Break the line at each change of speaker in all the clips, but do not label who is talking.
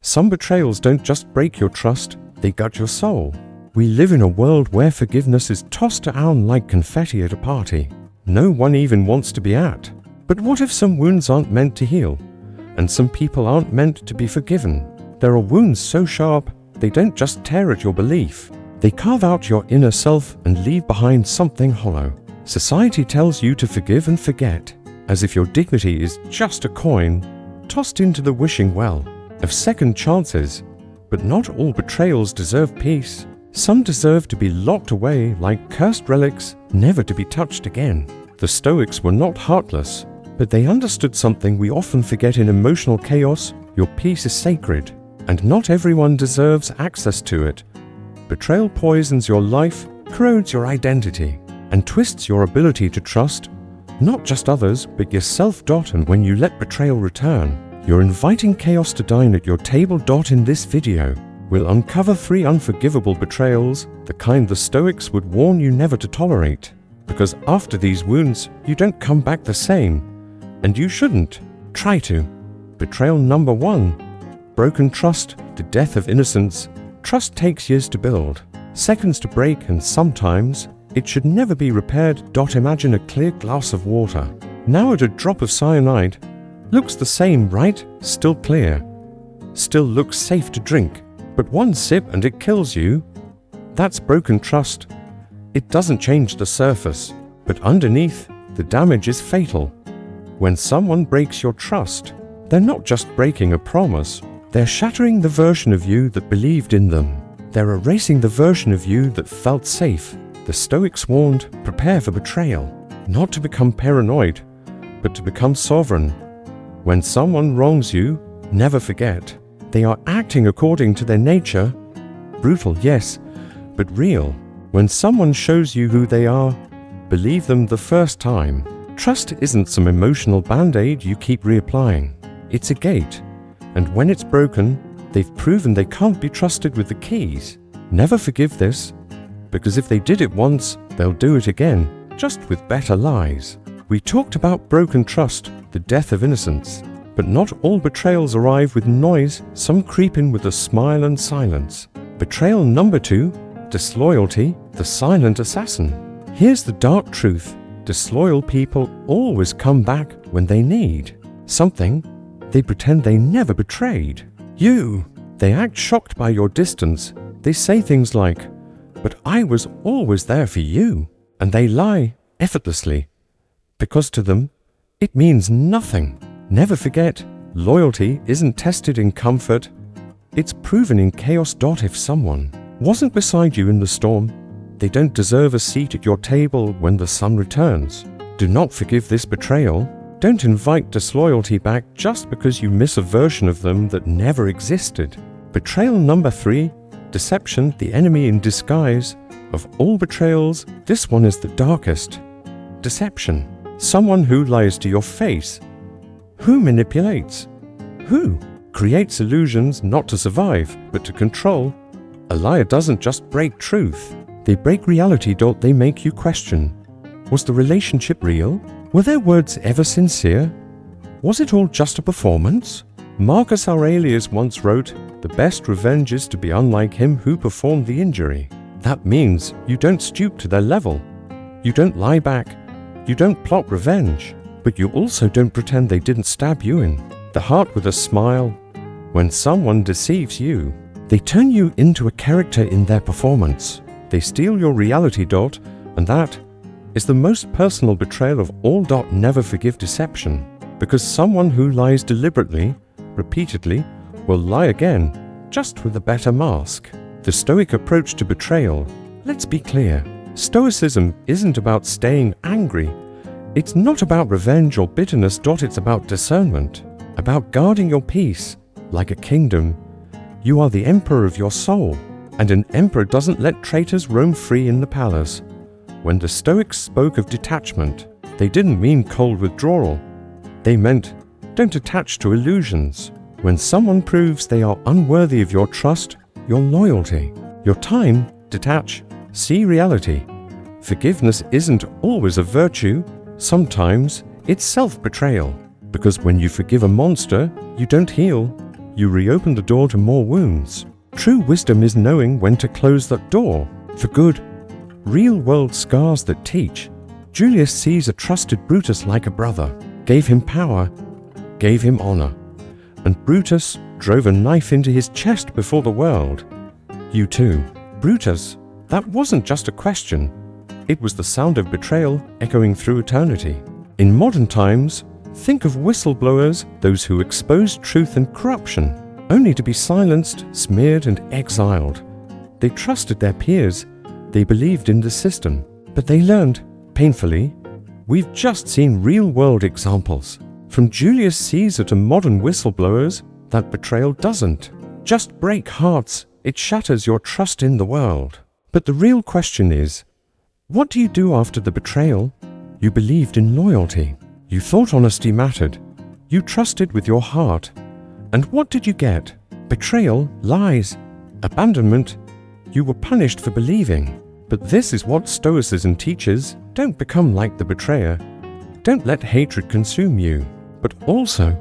Some betrayals don't just break your trust, they gut your soul. We live in a world where forgiveness is tossed around like confetti at a party no one even wants to be at. But what if some wounds aren't meant to heal, and some people aren't meant to be forgiven? There are wounds so sharp, they don't just tear at your belief. They carve out your inner self and leave behind something hollow. Society tells you to forgive and forget, as if your dignity is just a coin tossed into the wishing well of second chances. But not all betrayals deserve peace. Some deserve to be locked away like cursed relics, never to be touched again. The Stoics were not heartless, but they understood something we often forget in emotional chaos: your peace is sacred, and not everyone deserves access to it. Betrayal poisons your life, corrodes your identity, and twists your ability to trust not just others, but yourself. And when you let betrayal return, you're inviting chaos to dine at your table. In this video, we'll uncover 3 unforgivable betrayals, the kind the Stoics would warn you never to tolerate. Because after these wounds, you don't come back the same, and you shouldn't try to. Betrayal number 1. Broken trust, the death of innocence. Trust takes years to build, seconds to break, and sometimes it should never be repaired. Imagine a clear glass of water. Now at a drop of cyanide. Looks the same, right? Still clear. Still looks safe to drink. But one sip and it kills you. That's broken trust. It doesn't change the surface, but underneath, the damage is fatal. When someone breaks your trust, they're not just breaking a promise. They're shattering the version of you that believed in them. They're erasing the version of you that felt safe. The Stoics warned, prepare for betrayal. Not to become paranoid, but to become sovereign. When someone wrongs you, never forget. They are acting according to their nature. Brutal, yes, but real. When someone shows you who they are, believe them the first time. Trust isn't some emotional band-aid you keep reapplying. It's a gate. And when it's broken, they've proven they can't be trusted with the keys. Never forgive this, because if they did it once, they'll do it again, just with better lies. We talked about broken trust, the death of innocence. But not all betrayals arrive with noise, some creep in with a smile and silence. Betrayal number 2, disloyalty, the silent assassin. Here's the dark truth: disloyal people always come back when they need something. They pretend they never betrayed you. They act shocked by your distance. They say things like, "But I was always there for you." And they lie effortlessly, because to them, it means nothing. Never forget, loyalty isn't tested in comfort. It's proven in chaos. If someone wasn't beside you in the storm, they don't deserve a seat at your table when the sun returns. Do not forgive this betrayal. Don't invite disloyalty back just because you miss a version of them that never existed. Betrayal number 3, deception, the enemy in disguise. Of all betrayals, this one is the darkest. Deception. Someone who lies to your face. Who manipulates? Who creates illusions not to survive, but to control? A liar doesn't just break truth. They break reality. They make you question. Was the relationship real? Were their words ever sincere? Was it all just a performance? Marcus Aurelius once wrote, "The best revenge is to be unlike him who performed the injury." That means you don't stoop to their level. You don't lie back. You don't plot revenge. But you also don't pretend they didn't stab you in the heart with a smile. When someone deceives you, they turn you into a character in their performance. They steal your reality. And that is the most personal betrayal of all. Never forgive deception, because someone who lies deliberately, repeatedly, will lie again, just with a better mask. The Stoic approach to betrayal. Let's be clear. Stoicism isn't about staying angry. It's not about revenge or bitterness. It's about discernment, about guarding your peace. Like a kingdom, you are the emperor of your soul, and an emperor doesn't let traitors roam free in the palace. When the Stoics spoke of detachment, they didn't mean cold withdrawal. They meant, don't attach to illusions. When someone proves they are unworthy of your trust, your loyalty, your time, detach, see reality. Forgiveness isn't always a virtue. Sometimes it's self-betrayal, because when you forgive a monster, you don't heal, you reopen the door to more wounds. True wisdom is knowing when to close that door for good. Real-world scars that teach. Julius Caesar trusted Brutus like a brother, gave him power, gave him honor. And Brutus drove a knife into his chest before the world. You too. Brutus, that wasn't just a question. It was the sound of betrayal echoing through eternity. In modern times, think of whistleblowers, those who expose truth and corruption, only to be silenced, smeared, and exiled. They trusted their peers. They believed in the system. But they learned, painfully. We've just seen real-world examples. From Julius Caesar to modern whistleblowers, that betrayal doesn't just break hearts, it shatters your trust in the world. But the real question is, what do you do after the betrayal? You believed in loyalty. You thought honesty mattered. You trusted with your heart. And what did you get? Betrayal, lies, abandonment. You were punished for believing. But this is what Stoicism teaches. Don't become like the betrayer. Don't let hatred consume you. But also,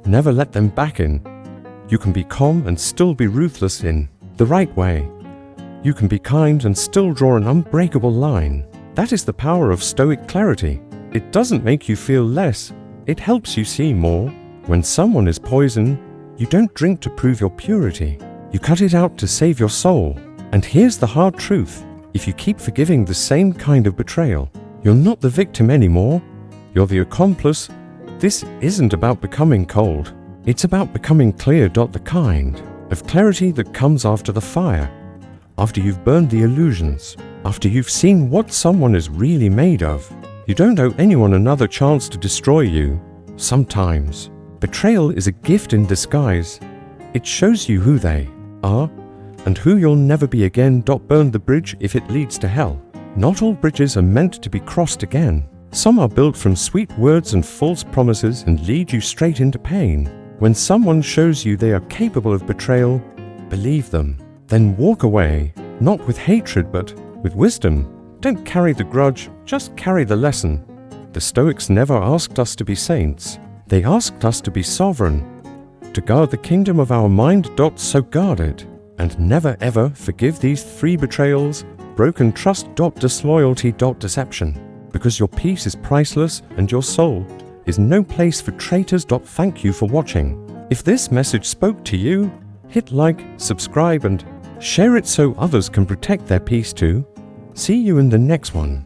never let them back in. You can be calm and still be ruthless in the right way. You can be kind and still draw an unbreakable line. That is the power of Stoic clarity. It doesn't make you feel less. It helps you see more. When someone is poison, you don't drink to prove your purity. You cut it out to save your soul. And here's the hard truth. If you keep forgiving the same kind of betrayal, you're not the victim anymore. You're the accomplice. This isn't about becoming cold. It's about becoming clear. The kind of clarity that comes after the fire, after you've burned the illusions, after you've seen what someone is really made of. You don't owe anyone another chance to destroy you. Sometimes, betrayal is a gift in disguise. It shows you who they are and who you'll never be again. Burn the bridge if it leads to hell. Not all bridges are meant to be crossed again. Some are built from sweet words and false promises and lead you straight into pain. When someone shows you they are capable of betrayal, believe them. Then walk away, not with hatred but with wisdom. Don't carry the grudge, just carry the lesson. The Stoics never asked us to be saints. They asked us to be sovereign, to guard the kingdom of our mind. So guard it, and never ever forgive these 3 betrayals: broken trust, disloyalty, deception. Because your peace is priceless and your soul is no place for traitors. Thank you for watching. If this message spoke to you, hit like, subscribe, and share it so others can protect their peace too. See you in the next one.